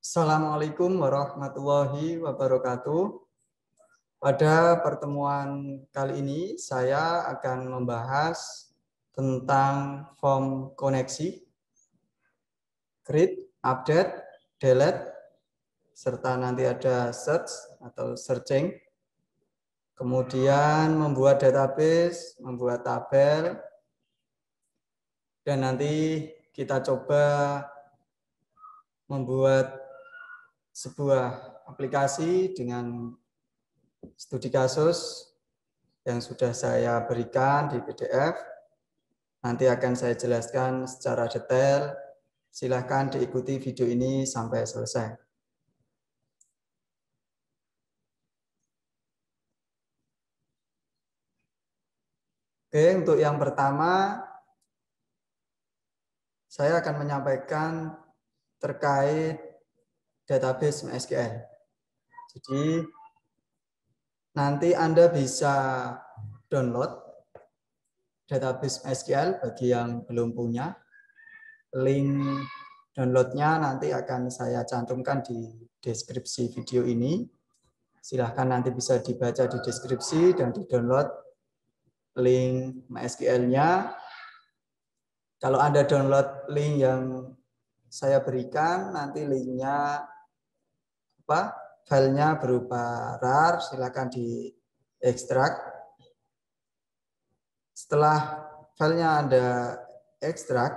Assalamualaikum warahmatullahi wabarakatuh. Pada pertemuan kali ini saya akan membahas tentang form koneksi, create, update, delete, serta nanti ada search atau searching. Kemudian membuat database, membuat tabel, dan nanti kita coba membuat sebuah aplikasi dengan studi kasus yang sudah saya berikan di PDF. Nanti akan saya jelaskan secara detail. Silakan diikuti video ini sampai selesai. Oke, untuk yang pertama, saya akan menyampaikan terkait database MySQL. Jadi, nanti Anda bisa download database MySQL bagi yang belum punya. Link downloadnya nanti akan saya cantumkan di deskripsi video ini. Silahkan nanti bisa dibaca di deskripsi dan di-download link MySQL-nya. Kalau Anda download link yang saya berikan, nanti linknya filenya berupa RAR, silakan diekstrak. Setelah filenya Anda ekstrak,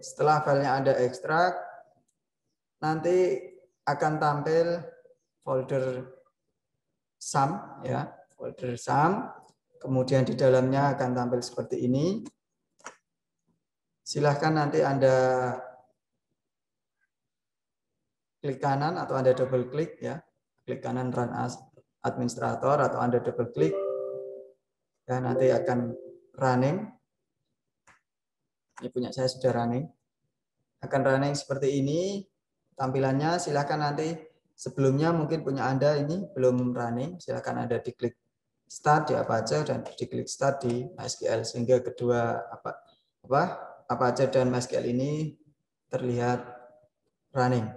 setelah filenya Anda ekstrak, nanti akan tampil folder sum, ya, folder sum. Kemudian di dalamnya akan tampil seperti ini. Silahkan nanti Anda klik kanan atau Anda double klik, ya, klik kanan run as administrator atau Anda double klik, ya, nanti akan running. Ini punya saya sudah running. Akan running seperti ini tampilannya. Silahkan nanti sebelumnya mungkin punya Anda ini belum running, silahkan Anda diklik start di Apache dan diklik start di MySQL sehingga kedua Apache dan MySQL ini terlihat running.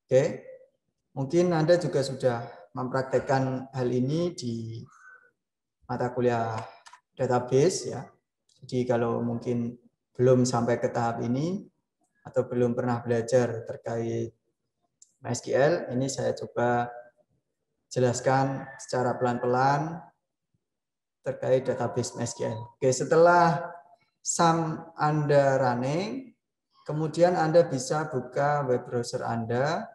Oke. Mungkin Anda juga sudah mempraktekkan hal ini di mata kuliah database, ya. Jadi kalau mungkin belum sampai ke tahap ini atau belum pernah belajar terkait MySQL, ini saya coba jelaskan secara pelan-pelan terkait database MySQL. Oke, setelah sum Anda running, kemudian Anda bisa buka web browser Anda.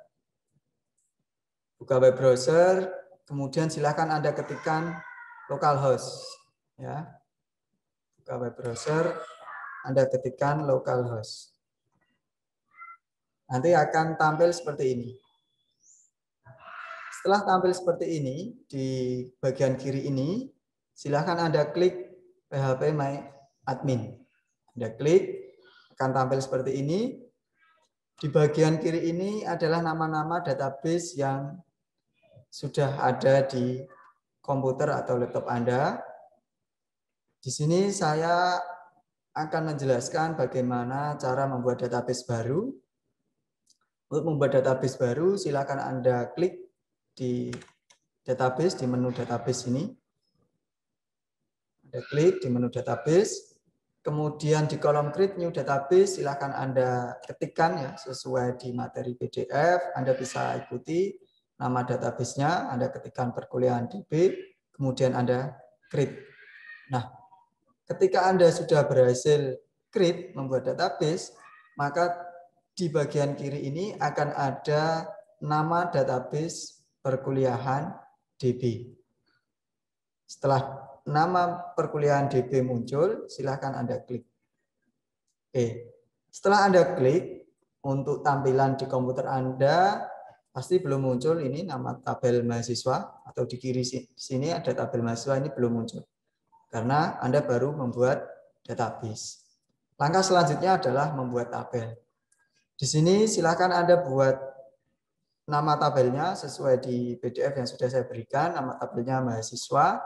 Buka web browser, kemudian silakan Anda ketikkan localhost, ya. Buka web browser, Anda ketikkan localhost. Nanti akan tampil seperti ini. Setelah tampil seperti ini, di bagian kiri ini, silakan Anda klik PHP My Admin. Anda klik, akan tampil seperti ini. Di bagian kiri ini adalah nama-nama database yang sudah ada di komputer atau laptop Anda. Di sini saya akan menjelaskan bagaimana cara membuat database baru. Untuk membuat database baru, silakan Anda klik di database, di menu database ini. Anda klik di menu database. Kemudian di kolom create new database, silakan Anda ketikkan, ya, sesuai di materi PDF. Anda bisa ikuti nama database-nya, Anda ketikkan perkuliahan DB, kemudian Anda create. Nah, ketika Anda sudah berhasil create, membuat database, maka di bagian kiri ini akan ada nama database perkuliahan DB. Setelah nama perkuliahan DB muncul, silahkan Anda klik. Oke. Setelah Anda klik, untuk tampilan di komputer Anda pasti belum muncul ini nama tabel mahasiswa, atau di kiri sini ada tabel mahasiswa, ini belum muncul karena Anda baru membuat database. Langkah selanjutnya adalah membuat tabel. Di sini silakan Anda buat nama tabelnya sesuai di PDF yang sudah saya berikan. Nama tabelnya mahasiswa.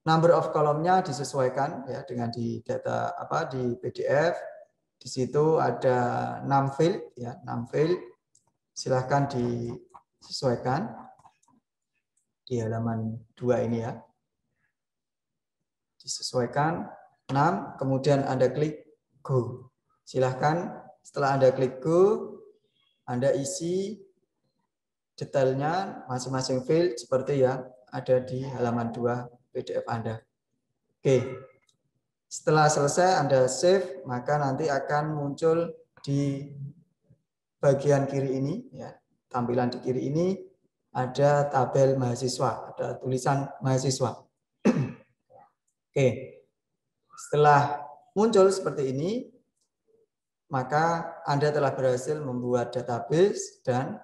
Number of column-nya disesuaikan ya dengan di data di PDF. Di situ ada 6 field ya, 6 field. Silahkan disesuaikan di halaman 2 ini ya. Disesuaikan 6, kemudian Anda klik go. Silahkan setelah Anda klik go, Anda isi detailnya masing-masing field seperti yang ada di halaman 2 PDF Anda. Oke. Setelah selesai Anda save, maka nanti akan muncul di bagian kiri ini ya. Tampilan di kiri ini ada tabel mahasiswa, ada tulisan mahasiswa. Oke. Setelah muncul seperti ini, maka Anda telah berhasil membuat database dan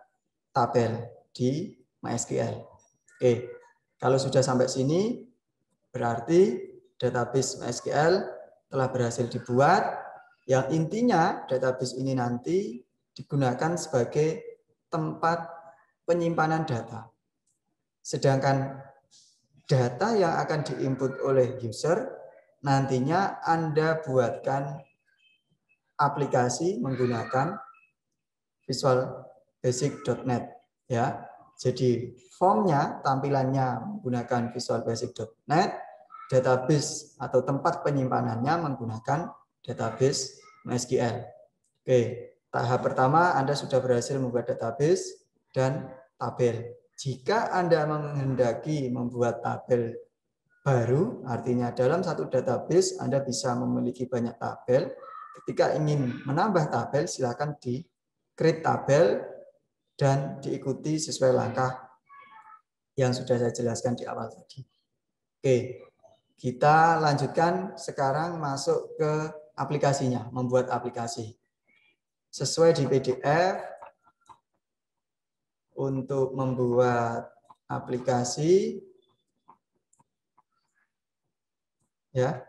tabel di MySQL. Oke. Kalau sudah sampai sini, berarti database MySQL telah berhasil dibuat, yang intinya database ini nanti digunakan sebagai tempat penyimpanan data. Sedangkan data yang akan diinput oleh user nantinya Anda buatkan aplikasi menggunakan Visual Basic.net ya. Jadi formnya, tampilannya menggunakan Visual Basic.net. Database atau tempat penyimpanannya menggunakan database MySQL. Oke, tahap pertama Anda sudah berhasil membuat database dan tabel. Jika Anda menghendaki membuat tabel baru, artinya dalam satu database Anda bisa memiliki banyak tabel. Ketika ingin menambah tabel, silakan di create tabel dan diikuti sesuai langkah yang sudah saya jelaskan di awal tadi. Oke. Kita lanjutkan sekarang masuk ke aplikasinya, membuat aplikasi. Sesuai di PDF, untuk membuat aplikasi, ya,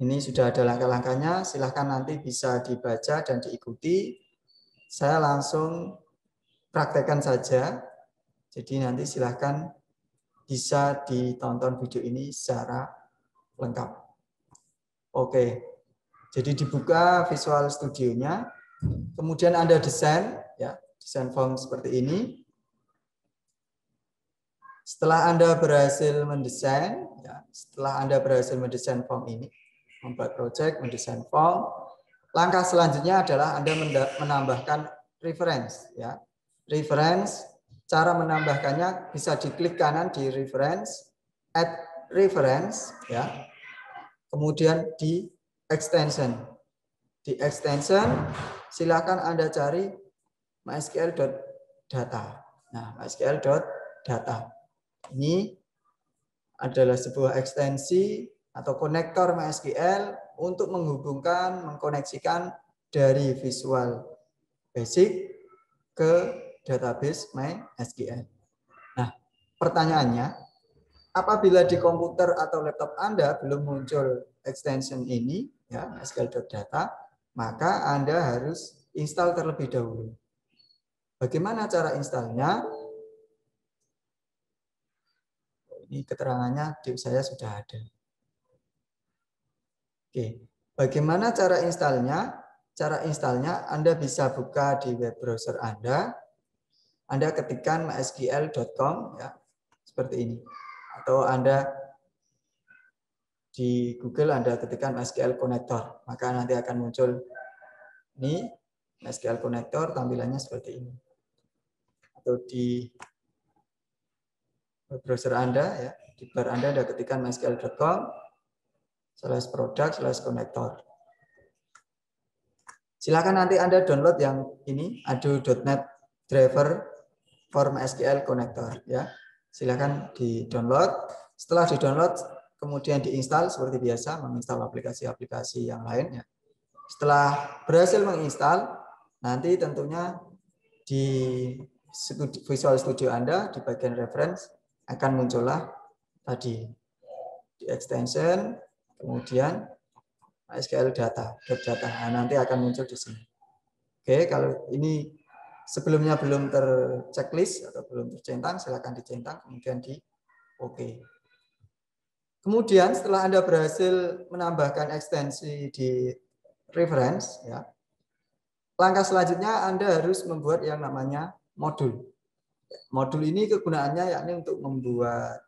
ini sudah ada langkah-langkahnya, silahkan nanti bisa dibaca dan diikuti. Saya langsung praktekkan saja, jadi nanti silahkan bisa ditonton video ini secara lengkap. Oke, jadi dibuka Visual Studio-nya, kemudian Anda desain, ya, desain form seperti ini. Setelah Anda berhasil mendesain, ya, form ini, membuat project, mendesain form, langkah selanjutnya adalah Anda menambahkan reference, ya. Reference, cara menambahkannya bisa diklik kanan di reference, add reference, ya. Kemudian di extension. Di extension, silakan Anda cari mysql.data. Nah, mysql.data. Ini adalah sebuah ekstensi atau konektor MySQL untuk menghubungkan, mengkoneksikan dari Visual Basic ke database MySQL. Nah, pertanyaannya, apabila di komputer atau laptop Anda belum muncul extension ini, ya, mysql.data, maka Anda harus install terlebih dahulu. Bagaimana cara installnya? Ini keterangannya di saya sudah ada. Oke, bagaimana cara installnya? Cara installnya Anda bisa buka di web browser Anda. Anda ketikkan mysql.com, ya, seperti ini. Atau Anda di Google Anda ketikkan MySQL Connector, maka nanti akan muncul ini MySQL Connector, tampilannya seperti ini. Atau di web browser Anda, ya, di bar Anda ketikkan mysql.com/product/connector. Silakan nanti Anda download yang ini, ado.net driver for MySQL Connector, ya. Silakan di-download. Setelah di-download, kemudian diinstal seperti biasa, menginstal aplikasi-aplikasi yang lain, ya. Setelah berhasil menginstal, nanti tentunya di Visual Studio Anda di bagian reference akan muncullah tadi di extension, kemudian MySQL data. Nah, nanti akan muncul di sini. Oke, kalau ini sebelumnya belum terchecklist atau belum tercentang, silakan dicentang, kemudian di oke. Kemudian setelah Anda berhasil menambahkan ekstensi di reference, ya, langkah selanjutnya Anda harus membuat yang namanya modul. Modul ini kegunaannya yakni untuk membuat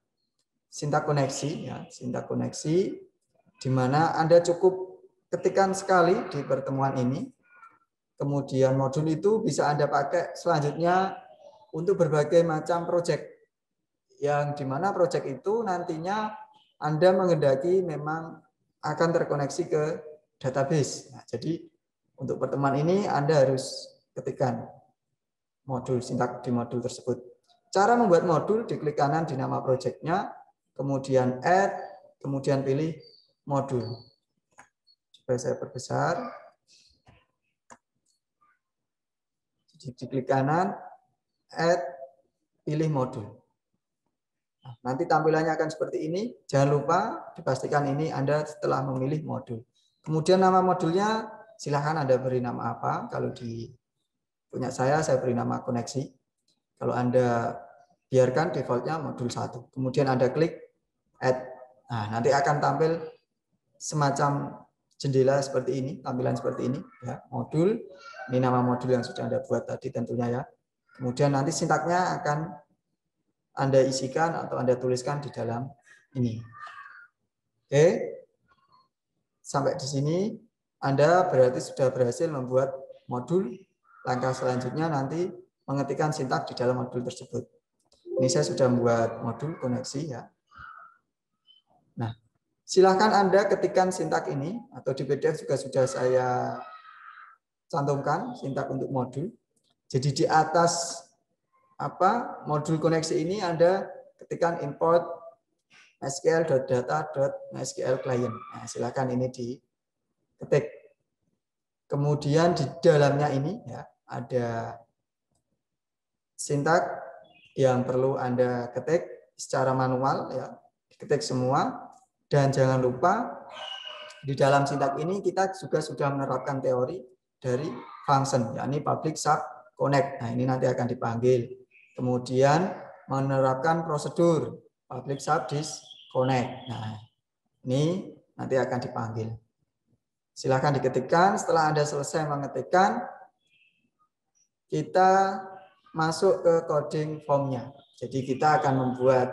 sintak koneksi, ya, sintak koneksi, di mana Anda cukup ketikkan sekali di pertemuan ini. Kemudian modul itu bisa Anda pakai selanjutnya untuk berbagai macam proyek, yang dimana proyek itu nantinya Anda menghendaki memang akan terkoneksi ke database. Nah, jadi untuk pertemuan ini Anda harus ketikkan modul sintak di modul tersebut. Cara membuat modul, diklik kanan di nama proyeknya, kemudian add, kemudian pilih modul. Coba saya perbesar. Jadi diklik kanan, add, pilih modul. Nah, nanti tampilannya akan seperti ini. Jangan lupa dipastikan ini Anda setelah memilih modul. Kemudian nama modulnya silahkan Anda beri nama apa. Kalau di punya saya beri nama koneksi. Kalau Anda biarkan defaultnya modul 1. Kemudian Anda klik add. Nah, nanti akan tampil semacam jendela seperti ini, tampilan seperti ini. Ya, modul, ini nama modul yang sudah Anda buat tadi tentunya ya. Kemudian nanti sintaknya akan Anda isikan atau Anda tuliskan di dalam ini. Oke, sampai di sini Anda berarti sudah berhasil membuat modul. Langkah selanjutnya nanti mengetikkan sintak di dalam modul tersebut. Ini saya sudah membuat modul koneksi ya. Nah, silakan Anda ketikkan sintak ini, atau di PDF juga sudah saya cantumkan sintak untuk modul. Jadi di atas modul koneksi ini Anda ketikkan import sql.data.mysql client. Nah, silakan ini diketik. Kemudian di dalamnya ini ya ada sintak yang perlu Anda ketik secara manual ya, diketik semua. Dan jangan lupa di dalam sintak ini kita juga sudah menerapkan teori dari function, yakni public sub connect. Nah, ini nanti akan dipanggil. Kemudian menerapkan prosedur public sub disconnect. Nah, ini nanti akan dipanggil. Silakan diketikkan. Setelah Anda selesai mengetikkan, kita masuk ke coding formnya. Jadi kita akan membuat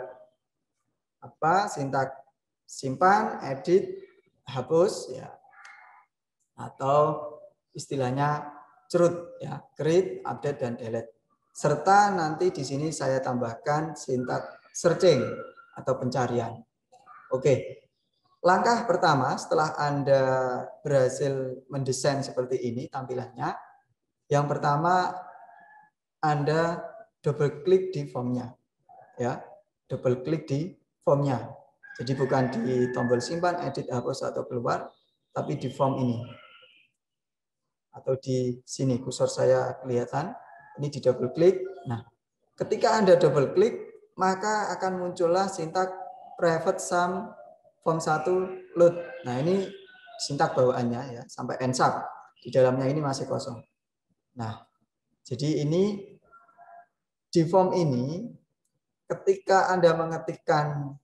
sintak simpan, edit, hapus ya, atau istilahnya cerut ya, create, update, dan delete. Serta nanti di sini saya tambahkan sintak searching atau pencarian. Oke, langkah pertama setelah Anda berhasil mendesain seperti ini tampilannya, yang pertama Anda double klik di formnya, ya, double klik di formnya. Jadi bukan di tombol simpan, edit, hapus atau keluar, tapi di form ini. Atau di sini kursor saya kelihatan, ini di double klik. Nah, ketika Anda double klik, maka akan muncullah sintak private sum form 1 load. Nah, ini sintak bawaannya ya, sampai ensub. Di dalamnya ini masih kosong. Nah, jadi ini di form ini ketika Anda mengetikkan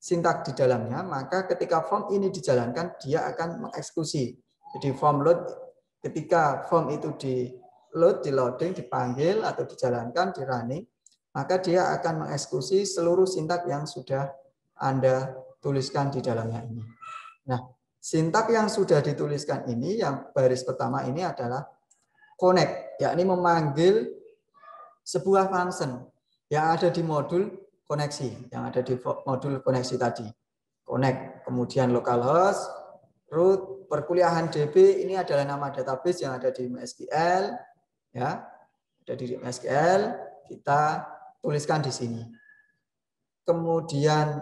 sintak di dalamnya, maka ketika form ini dijalankan, dia akan mengeksekusi. Jadi form load, ketika form itu di load, di loading, dipanggil atau dijalankan, di running, maka dia akan mengeksekusi seluruh sintak yang sudah Anda tuliskan di dalamnya ini. Nah, sintak yang sudah dituliskan ini, yang baris pertama ini adalah connect, yakni memanggil sebuah function yang ada di modul koneksi, yang ada di modul koneksi tadi. Connect, kemudian localhost, root, perkuliahan DB, ini adalah nama database yang ada di MySQL, ya, ada di MySQL, kita tuliskan di sini. Kemudian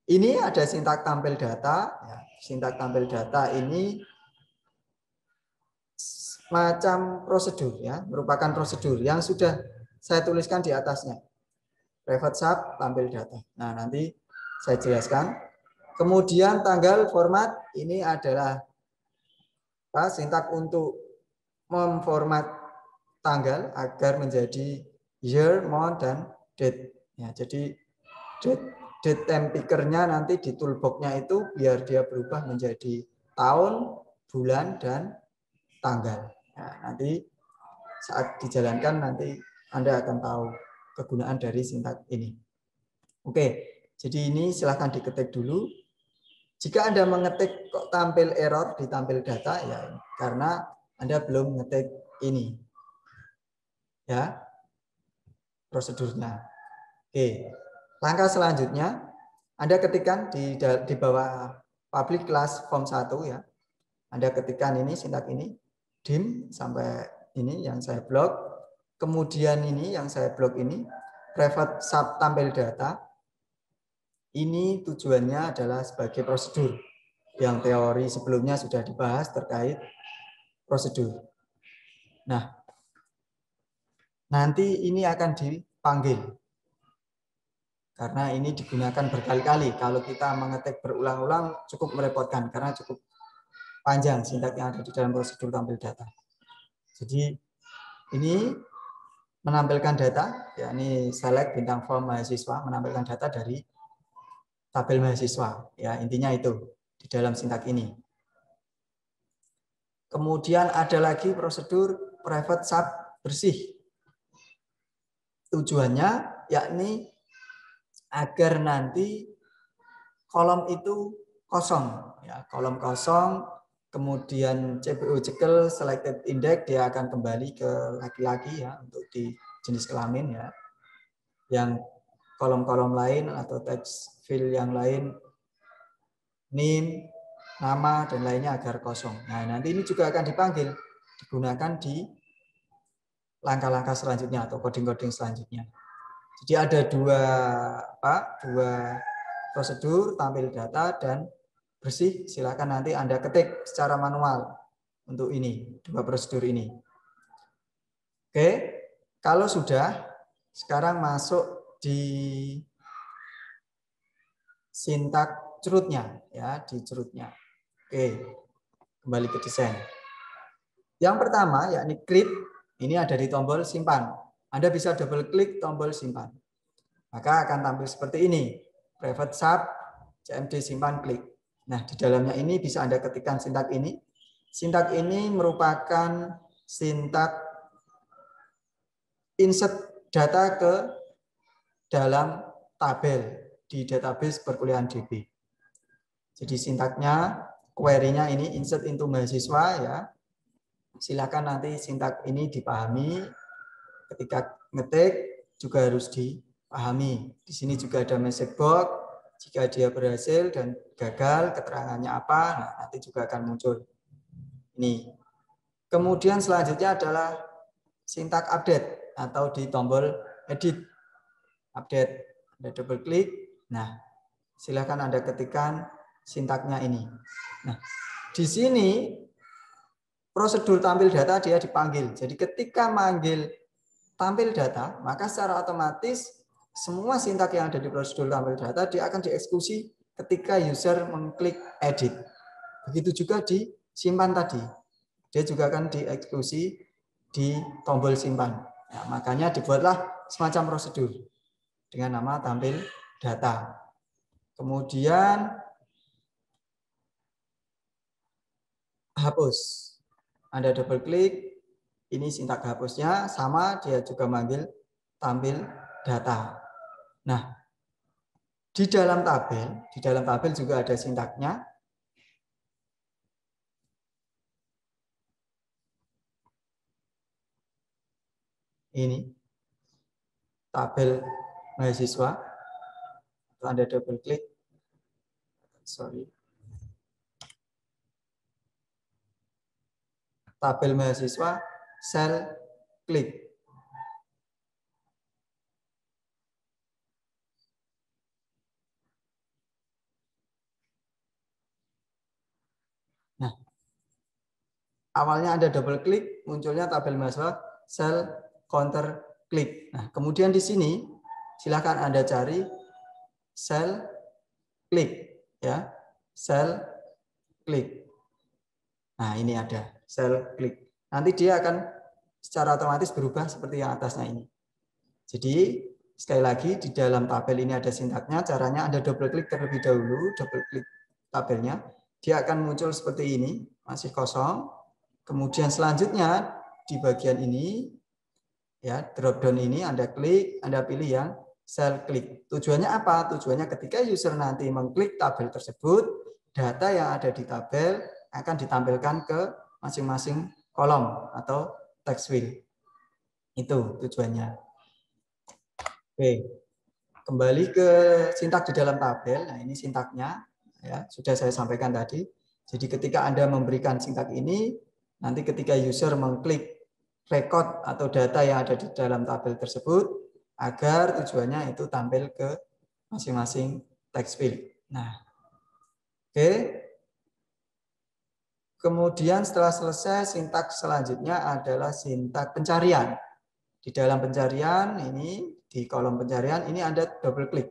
ini ada sintak tampil data, ya, sintak tampil data ini macam prosedur, ya, merupakan prosedur yang sudah saya tuliskan di atasnya. Private sub tampil data. Nah, nanti saya jelaskan. Kemudian tanggal format ini adalah sintak untuk memformat tanggal agar menjadi year, month, dan date. Ya, jadi date date time picker-nya nanti di toolbox-nya itu biar dia berubah menjadi tahun, bulan, dan tanggal. Nah, nanti saat dijalankan nanti Anda akan tahu kegunaan dari sintaks ini. Oke, jadi ini silahkan diketik dulu. Jika Anda mengetik kok tampil error di tampil data, ya karena Anda belum mengetik ini. Ya, prosedurnya. Oke, langkah selanjutnya Anda ketikkan di bawah public class form 1 ya. Anda ketikkan ini sintaks ini dim sampai ini yang saya blok. Kemudian ini yang saya blok ini private sub tampil data. Ini tujuannya adalah sebagai prosedur yang teori sebelumnya sudah dibahas terkait prosedur. Nah, nanti ini akan dipanggil. Karena ini digunakan berkali-kali. Kalau kita mengetik berulang-ulang cukup merepotkan karena cukup panjang sintaks yang ada di dalam prosedur tampil data. Jadi ini menampilkan data, yakni select bintang form mahasiswa, menampilkan data dari tabel mahasiswa. Ya, intinya itu di dalam sintaks ini. Kemudian ada lagi prosedur private sub bersih. Tujuannya yakni agar nanti kolom itu kosong, ya, kolom kosong, kemudian CPU cekel selected index dia akan kembali ke laki-laki ya untuk di jenis kelamin ya. Yang kolom-kolom lain atau text field yang lain name, nama dan lainnya agar kosong. Nah, nanti ini juga akan dipanggil digunakan di langkah-langkah selanjutnya atau coding-coding selanjutnya. Jadi ada dua prosedur tampil data dan bersih. Silakan nanti Anda ketik secara manual untuk ini, dua prosedur ini. Oke, kalau sudah, sekarang masuk di sintaks cerutnya, ya di cerutnya. Oke, kembali ke desain. Yang pertama yakni create, ini ada di tombol simpan. Anda bisa double klik tombol simpan. Maka akan tampil seperti ini. Private sub, cmd simpan, klik. Nah, di dalamnya ini bisa Anda ketikkan sintaks ini. Sintaks ini merupakan sintaks insert data ke dalam tabel di database perkuliahan DB. Jadi sintaksnya, query-nya ini insert into mahasiswa ya. Silakan nanti sintaks ini dipahami. Ketika ngetik juga harus dipahami. Di sini juga ada message box. Jika dia berhasil dan gagal, keterangannya apa, nah, nanti juga akan muncul. Ini. Kemudian selanjutnya adalah sintaks update atau di tombol edit. Update. Anda double klik. Nah, silakan Anda ketikkan sintaksnya ini. Nah, di sini prosedur tampil data dia dipanggil. Jadi ketika manggil tampil data, maka secara otomatis semua sintaks yang ada di prosedur tampil data dia akan dieksekusi ketika user mengklik edit. Begitu juga di simpan tadi. Dia juga akan dieksekusi di tombol simpan. Nah, makanya dibuatlah semacam prosedur dengan nama tampil data. Kemudian hapus. Anda double klik, ini sintaks hapusnya sama, dia juga manggil tampil data. Nah, di dalam tabel juga ada sintaksnya. Ini tabel mahasiswa. Anda double klik. Tabel mahasiswa, sel klik. Nah, awalnya Anda double klik, munculnya tabel mahasiswa, sel counter klik. Nah, kemudian di sini silakan Anda cari sel klik, ya, sel klik. Nah, ini ada sel klik. Nanti dia akan secara otomatis berubah seperti yang atasnya ini. Jadi Sekali lagi, di dalam tabel ini ada sintaknya, caranya Anda double klik terlebih dahulu, double klik tabelnya, dia akan muncul seperti ini, masih kosong. Kemudian selanjutnya di bagian ini, ya drop down ini Anda klik, Anda pilih yang cell klik. Tujuannya apa? Tujuannya ketika user nanti mengklik tabel tersebut, data yang ada di tabel akan ditampilkan ke masing-masing kolom atau text field. Itu tujuannya. Oke, kembali ke sintak di dalam tabel. Nah, ini sintaknya, ya sudah saya sampaikan tadi. Jadi ketika Anda memberikan sintak ini, nanti ketika user mengklik record atau data yang ada di dalam tabel tersebut, agar tujuannya itu tampil ke masing-masing text field. Nah, oke. Kemudian setelah selesai, sintak selanjutnya adalah sintak pencarian. Di dalam pencarian ini, di kolom pencarian ini Anda double klik.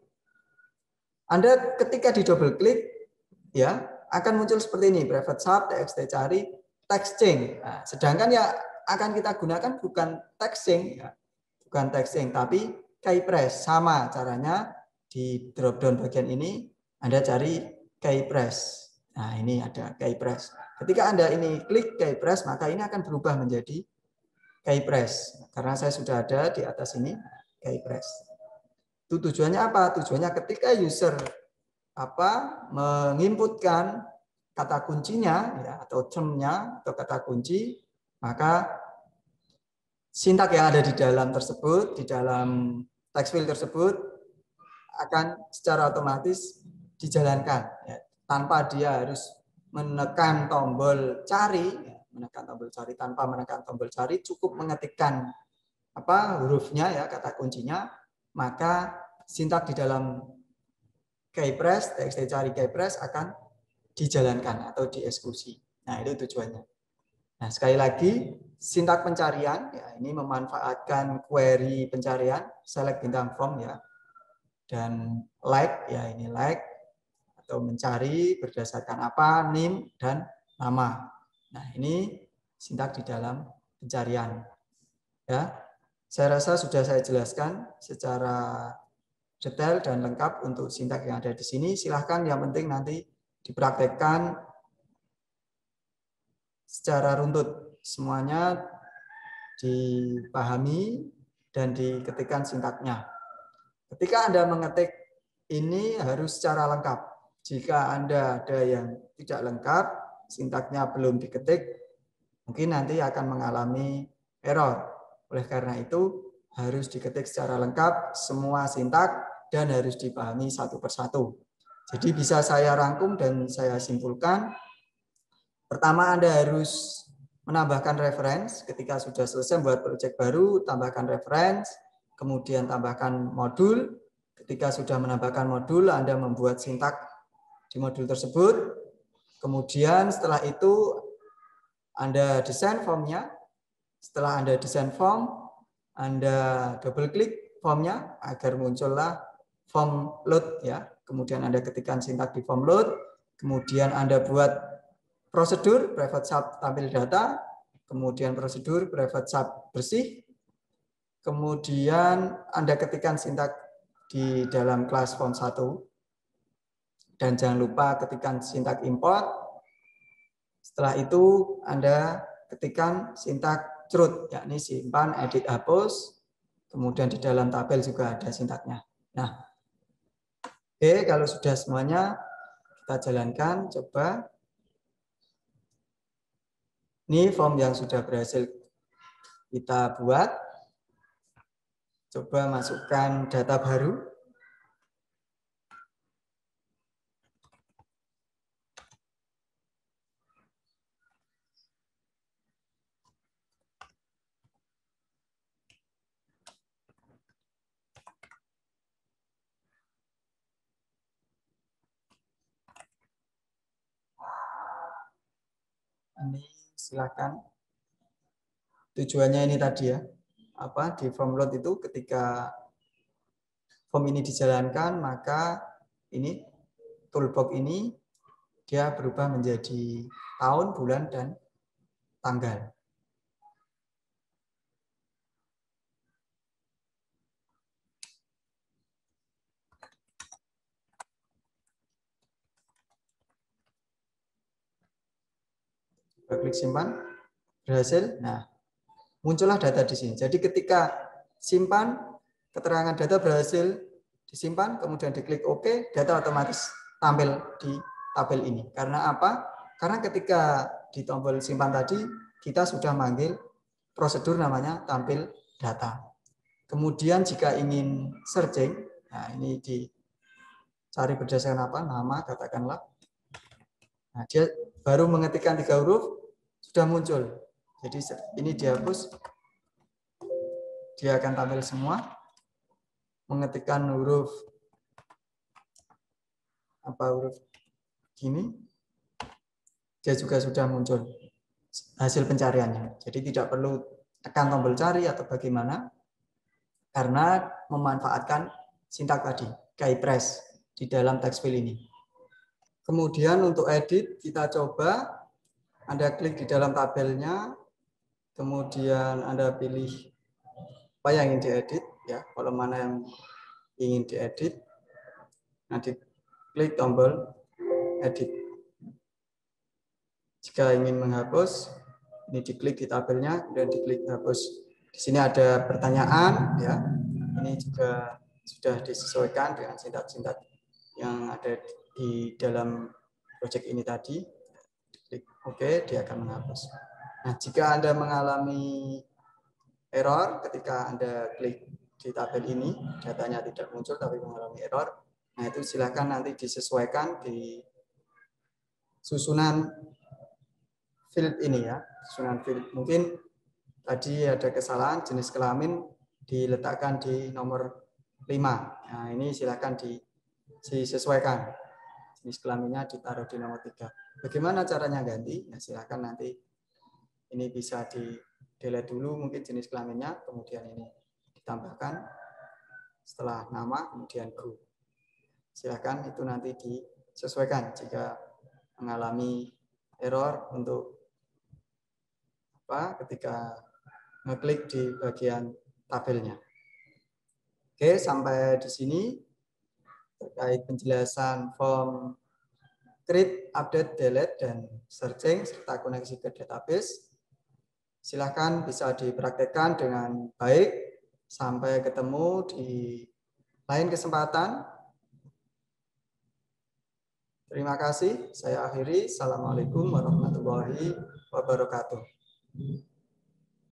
Anda ketika di double klik, ya akan muncul seperti ini, private sub, txt cari, text change. Nah, sedangkan ya akan kita gunakan bukan text change, ya, bukan text change, tapi keypress. Sama caranya di drop down bagian ini Anda cari keypress. Nah, ini ada keypress. Ketika Anda ini klik keypress, maka ini akan berubah menjadi keypress. Karena saya sudah ada di atas ini keypress. Itu tujuannya apa? Tujuannya ketika user menginputkan kata kuncinya ya, atau termnya atau kata kunci, maka sintak yang ada di dalam tersebut, di dalam text field tersebut akan secara otomatis dijalankan ya, tanpa dia harus menekan tombol cari, tanpa menekan tombol cari, cukup mengetikkan hurufnya ya, kata kuncinya, maka sintak di dalam keypress, txt cari keypress akan dijalankan atau dieksekusi. Nah, itu tujuannya. Nah, sekali lagi, sintak pencarian ya, ini memanfaatkan query pencarian, select bintang from ya, dan like ya, ini like atau mencari berdasarkan apa, name dan nama. Nah, ini sintak di dalam pencarian. Ya, saya rasa sudah saya jelaskan secara detail dan lengkap untuk sintak yang ada di sini. Silahkan, yang penting nanti dipraktekkan secara runtut. Semuanya dipahami dan diketikkan sintaknya. Ketika Anda mengetik, ini harus secara lengkap. Jika Anda ada yang tidak lengkap, sintaknya belum diketik, mungkin nanti akan mengalami error. Oleh karena itu, harus diketik secara lengkap semua sintak dan harus dipahami satu persatu. Jadi bisa saya rangkum dan saya simpulkan. Pertama, Anda harus menambahkan reference. Ketika sudah selesai buat proyek baru, tambahkan reference, kemudian tambahkan modul. Ketika sudah menambahkan modul, Anda membuat sintak di modul tersebut. Kemudian setelah itu Anda desain formnya. Setelah Anda desain form, Anda double klik formnya agar muncullah form load ya. Kemudian Anda ketikkan sintak di form load, kemudian Anda buat prosedur private sub tampil data, kemudian prosedur private sub bersih, kemudian Anda ketikkan sintak di dalam kelas form 1, dan jangan lupa ketikkan sintak import. Setelah itu Anda ketikkan sintak root, yakni simpan, edit, hapus. Kemudian di dalam tabel juga ada sintaknya. Nah, oke, kalau sudah semuanya kita jalankan, coba. Ini form yang sudah berhasil kita buat. Coba masukkan data baru. Ini silakan. Tujuannya ini tadi ya, di form load itu ketika form ini dijalankan, maka ini toolbox ini dia berubah menjadi tahun, bulan, dan tanggal. Klik simpan, berhasil. Nah, muncullah data di sini. Jadi ketika simpan, keterangan data berhasil disimpan, kemudian diklik OK, data otomatis tampil di tabel ini. Karena apa? Karena ketika di tombol simpan tadi, kita sudah manggil prosedur namanya tampil data. Kemudian jika ingin searching, nah ini dicari berdasarkan apa? Nama, katakanlah. Nah, dia baru mengetikkan 3 huruf, sudah muncul. Jadi ini dihapus, dia akan tampil semua. Mengetikkan huruf huruf gini, dia juga sudah muncul hasil pencariannya. Jadi tidak perlu tekan tombol cari atau bagaimana, karena memanfaatkan sintak tadi, keypress di dalam text field ini. Kemudian untuk edit, kita coba Anda klik di dalam tabelnya, kemudian Anda pilih apa yang ingin diedit, ya, kolom mana yang ingin diedit. Nanti klik tombol edit. Jika ingin menghapus, ini diklik di tabelnya, kemudian diklik hapus. Di sini ada pertanyaan, ya. Ini juga sudah disesuaikan dengan sintak-sintak yang ada di dalam project ini tadi. Klik OK, dia akan menghapus. Nah, jika Anda mengalami error ketika Anda klik di tabel ini, datanya tidak muncul tapi mengalami error, nah itu silakan nanti disesuaikan di susunan field ini, ya. Susunan field. Mungkin tadi ada kesalahan jenis kelamin diletakkan di nomor 5. Nah, ini silakan disesuaikan. Jenis kelaminnya ditaruh di nomor 3. Bagaimana caranya ganti? Nah, silakan nanti ini bisa di-delete dulu mungkin jenis kelaminnya, kemudian ini ditambahkan setelah nama, kemudian go. Silakan itu nanti disesuaikan jika mengalami error untuk ketika ngeklik di bagian tabelnya. Oke, sampai di sini terkait penjelasan form create, update, delete, dan searching serta koneksi ke database. Silahkan bisa dipraktekkan dengan baik. Sampai ketemu di lain kesempatan. Terima kasih. Saya akhiri. Assalamualaikum warahmatullahi wabarakatuh.